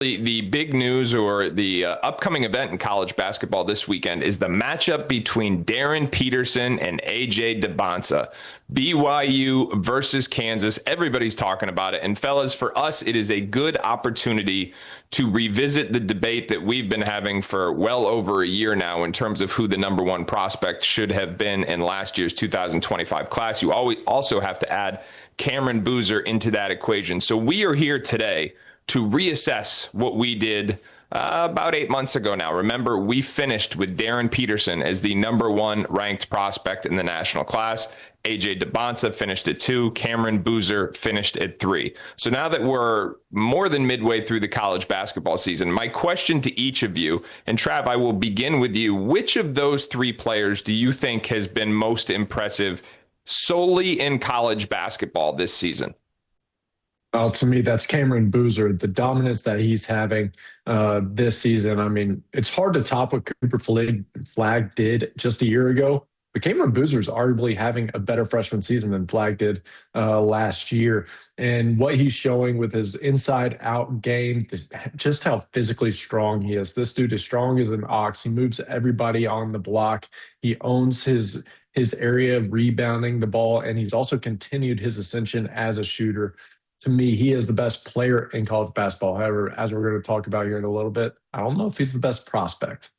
The big news or the upcoming event in college basketball this weekend is the matchup between Darryn Peterson and AJ Dybantsa. BYU versus Kansas. Everybody's talking about it. And fellas, for us, it is a good opportunity to revisit the debate that we've been having for well over a year now in terms of who the number one prospect should have been in last year's 2025 class. You always also have to add Cameron Boozer into that equation. So we are here today to reassess what we did about 8 months ago now. Remember, we finished with Darryn Peterson as the number one ranked prospect in the national class. AJ Dybantsa finished at 2. Cameron Boozer finished at 3. So now that we're more than midway through the college basketball season, my question to each of you, and Trav, I will begin with you. Which of those 3 players do you think has been most impressive solely in college basketball this season? Well, to me, that's Cameron Boozer. The dominance that he's having this season. I mean, it's hard to top what Cooper Flagg did just a year ago. But Cameron Boozer is arguably having a better freshman season than Flagg did last year. And what he's showing with his inside-out game, just how physically strong he is. This dude is strong as an ox. He moves everybody on the block. He owns his area, rebounding the ball, and he's also continued his ascension as a shooter. To me, he is the best player in college basketball. However, as we're going to talk about here in a little bit, I don't know if he's the best prospect.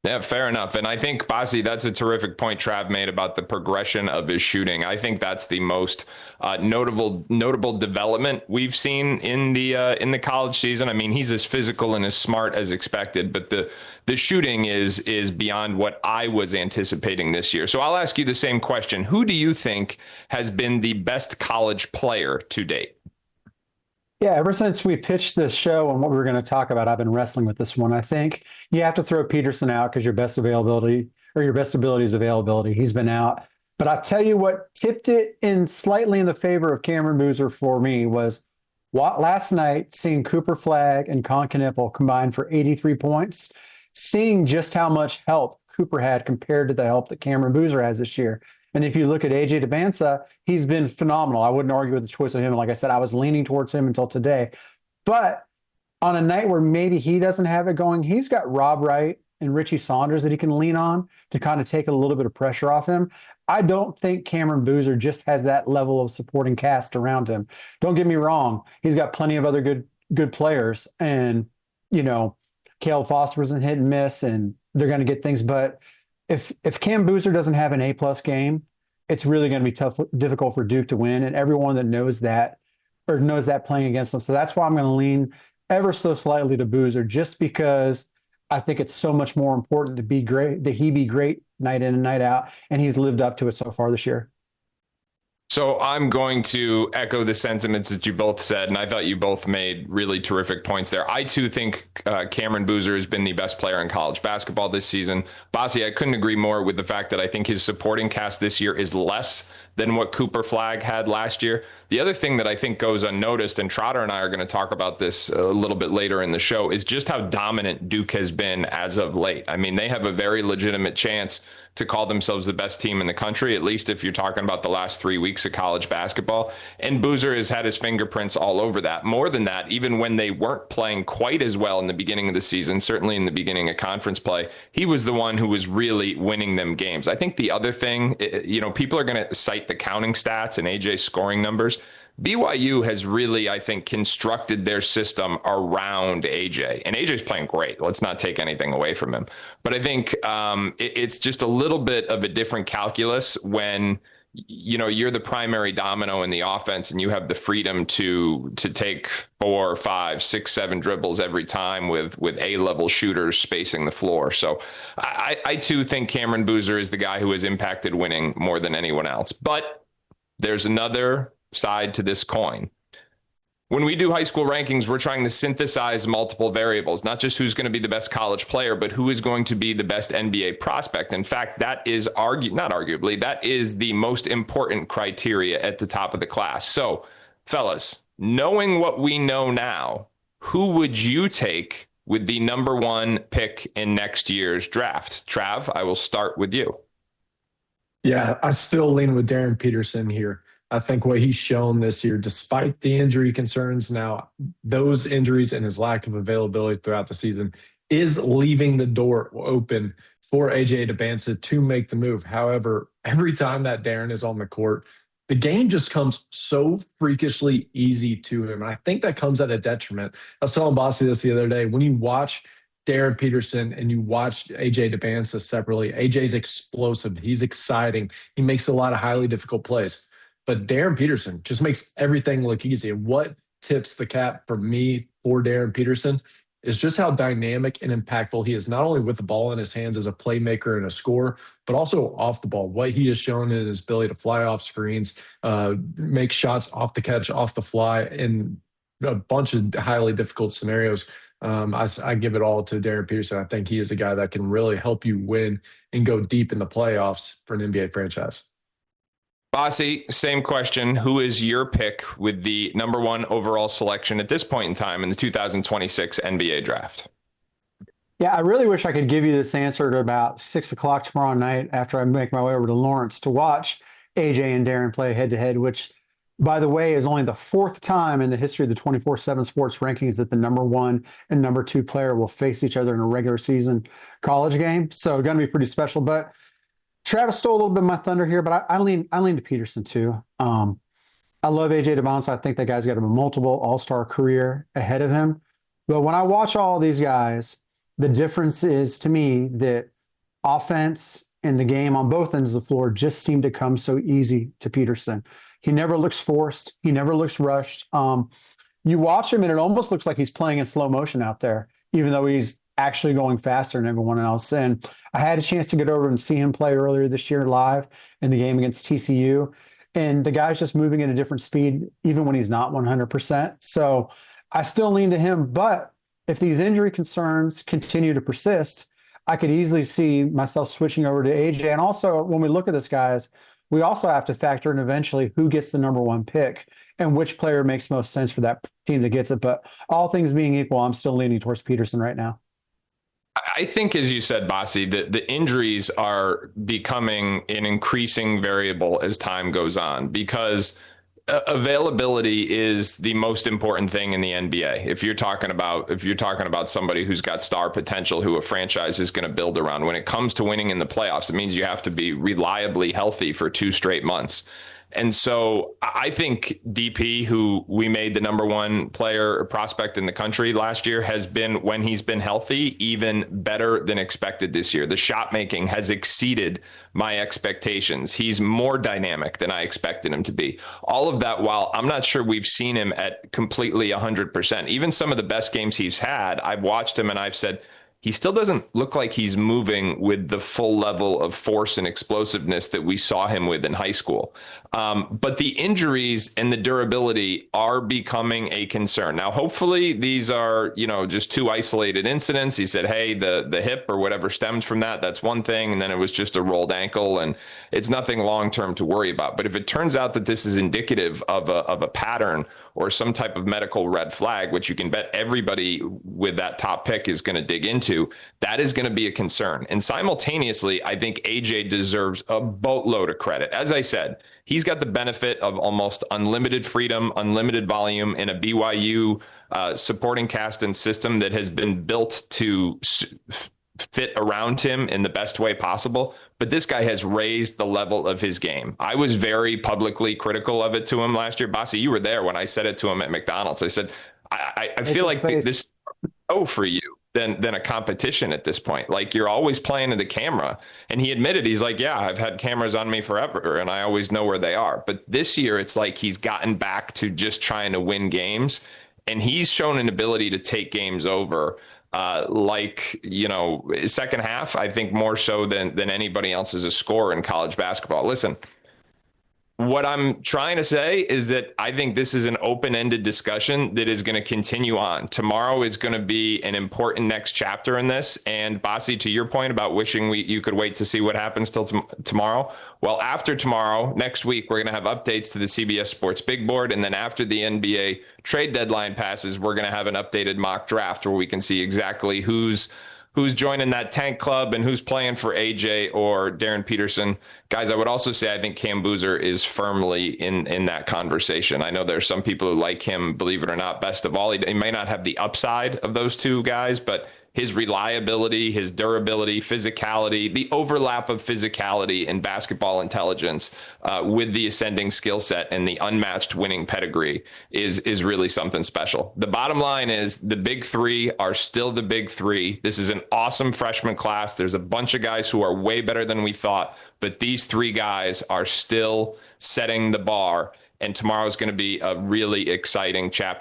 Yeah, fair enough. And I think, Bossi, that's a terrific point Trav made about the progression of his shooting. I think that's the most notable development we've seen in the college season. I mean, he's as physical and as smart as expected, but the shooting is beyond what I was anticipating this year. So I'll ask you the same question. Who do you think has been the best college player to date? Yeah, ever since we pitched this show and what we were going to talk about, I've been wrestling with this one. I think you have to throw Peterson out because your best ability is availability. He's been out. But I'll tell you what tipped it in slightly in the favor of Cameron Boozer for me was last night seeing Cooper Flagg and Con Knippel combine for 83 points, seeing just how much help Cooper had compared to the help that Cameron Boozer has this year. And if you look at AJ Dybantsa, he's been phenomenal. I wouldn't argue with the choice of him. Like I said, I was leaning towards him until today. But on a night where maybe he doesn't have it going, he's got Rob Wright and Richie Saunders that he can lean on to kind of take a little bit of pressure off him. I don't think Cameron Boozer just has that level of supporting cast around him. Don't get me wrong. He's got plenty of other good players. And, you know, Caleb Foster's in hit and miss, and they're going to get things. But if Cam Boozer doesn't have an A-plus game, it's really going to be difficult for Duke to win, and everyone that knows that playing against them. So that's why I'm going to lean ever so slightly to Boozer, just because I think it's so much more important to be great, that he be great night in and night out, and he's lived up to it so far this year. So I'm going to echo the sentiments that you both said, and I thought you both made really terrific points there. I, too, think Cameron Boozer has been the best player in college basketball this season. Bossi, I couldn't agree more with the fact that I think his supporting cast this year is less than what Cooper Flagg had last year. The other thing that I think goes unnoticed, and Trotter and I are going to talk about this a little bit later in the show, is just how dominant Duke has been as of late. I mean, they have a very legitimate chance to call themselves the best team in the country, at least if you're talking about the last 3 weeks of college basketball. And Boozer has had his fingerprints all over that. More than that, even when they weren't playing quite as well in the beginning of the season, certainly in the beginning of conference play, he was the one who was really winning them games. I think the other thing, people are going to cite the counting stats and AJ's scoring numbers. BYU has really, I think, constructed their system around AJ. And AJ's playing great. Let's not take anything away from him. But I think it's just a little bit of a different calculus when, you're the primary domino in the offense and you have the freedom to take 4, 5, 6, 7 dribbles every time with A-level shooters spacing the floor. So I too think Cameron Boozer is the guy who has impacted winning more than anyone else. But there's another side to this coin. When we do high school rankings, we're trying to synthesize multiple variables, not just who's going to be the best college player, but who is going to be the best NBA prospect. In fact, that is that is the most important criteria at the top of the class. So, fellas, knowing what we know now, who would you take with the number one pick in next year's draft? Trav, I will start with you. Yeah, I still lean with Darryn Peterson here. I think what he's shown this year, despite the injury concerns now, those injuries and his lack of availability throughout the season is leaving the door open for AJ Dybantsa to make the move. However, every time that Darryn is on the court, the game just comes so freakishly easy to him. And I think that comes at a detriment. I was telling Bossi this the other day. When you watch Darryn Peterson and you watch AJ Dybantsa separately, AJ's explosive. He's exciting. He makes a lot of highly difficult plays. But Darryn Peterson just makes everything look easy. And what tips the cap for me for Darryn Peterson is just how dynamic and impactful he is, not only with the ball in his hands as a playmaker and a scorer, but also off the ball. What he has shown in his ability to fly off screens, make shots off the catch, off the fly, in a bunch of highly difficult scenarios. I give it all to Darryn Peterson. I think he is a guy that can really help you win and go deep in the playoffs for an NBA franchise. Bossi, same question. Who is your pick with the number 1 overall selection at this point in time in the 2026 NBA draft? Yeah, I really wish I could give you this answer at about 6 o'clock tomorrow night after I make my way over to Lawrence to watch AJ and Darryn play head-to-head, which, by the way, is only the 4th time in the history of the 24/7 Sports rankings that the number 1 and number 2 player will face each other in a regular season college game. So going to be pretty special. But Travis stole a little bit of my thunder here, but I lean to Peterson too. I love AJ Dybantsa. I think that guy's got a multiple all-star career ahead of him. But when I watch all these guys, the difference is to me that offense and the game on both ends of the floor just seem to come so easy to Peterson. He never looks forced. He never looks rushed. You watch him and it almost looks like he's playing in slow motion out there, even though he's actually going faster than everyone else. And I had a chance to get over and see him play earlier this year live in the game against TCU. And the guy's just moving at a different speed, even when he's not 100%. So I still lean to him. But if these injury concerns continue to persist, I could easily see myself switching over to AJ. And also, when we look at this, guys, we also have to factor in eventually who gets the number 1 pick and which player makes most sense for that team that gets it. But all things being equal, I'm still leaning towards Peterson right now. I think, as you said, Bossi, the injuries are becoming an increasing variable as time goes on, because availability is the most important thing in the NBA. If you're talking about somebody who's got star potential, who a franchise is going to build around, when it comes to winning in the playoffs, it means you have to be reliably healthy for 2 straight months. And so I think DP, who we made the number 1 player prospect in the country last year, has been, when he's been healthy, even better than expected this year. The shot making has exceeded my expectations. He's more dynamic than I expected him to be. All of that while I'm not sure we've seen him at completely 100%. Even some of the best games he's had, I've watched him and I've said, he still doesn't look like he's moving with the full level of force and explosiveness that we saw him with in high school. But the injuries and the durability are becoming a concern. Now, hopefully these are, just 2 isolated incidents. He said, hey, the hip or whatever stemmed from that, that's one thing. And then it was just a rolled ankle and it's nothing long-term to worry about. But if it turns out that this is indicative of a pattern or some type of medical red flag, which you can bet everybody with that top pick is going to dig into, that is going to be a concern. And simultaneously, I think AJ deserves a boatload of credit. As I said, he's got the benefit of almost unlimited freedom, unlimited volume in a BYU supporting cast and system that has been built to fit around him in the best way possible. But this guy has raised the level of his game. I was very publicly critical of it to him last year. Bossi, you were there when I said it to him at McDonald's. I said, I feel like this is for you than a competition at this point. Like, you're always playing to the camera. And he admitted, he's like, yeah, I've had cameras on me forever and I always know where they are. But this year it's like he's gotten back to just trying to win games. And he's shown an ability to take games over. Second half, I think more so than anybody else as a scorer in college basketball. Listen, what I'm trying to say is that I think this is an open-ended discussion that is going to continue on. Tomorrow is going to be an important next chapter in this. And Bossi, to your point about wishing you could wait to see what happens till tomorrow. Well, after tomorrow, next week, we're going to have updates to the CBS Sports Big Board. And then after the NBA trade deadline passes, we're going to have an updated mock draft where we can see exactly who's who's joining that tank club and who's playing for AJ or Darryn Peterson. Guys, I would also say I think Cam Boozer is firmly in that conversation. I know there's some people who like him, believe it or not, best of all. He may not have the upside of those two guys, but his reliability, his durability, physicality, the overlap of physicality and basketball intelligence with the ascending skill set and the unmatched winning pedigree is really something special. The bottom line is the big three are still the big three. This is an awesome freshman class. There's a bunch of guys who are way better than we thought, but these three guys are still setting the bar. And tomorrow is going to be a really exciting chapter.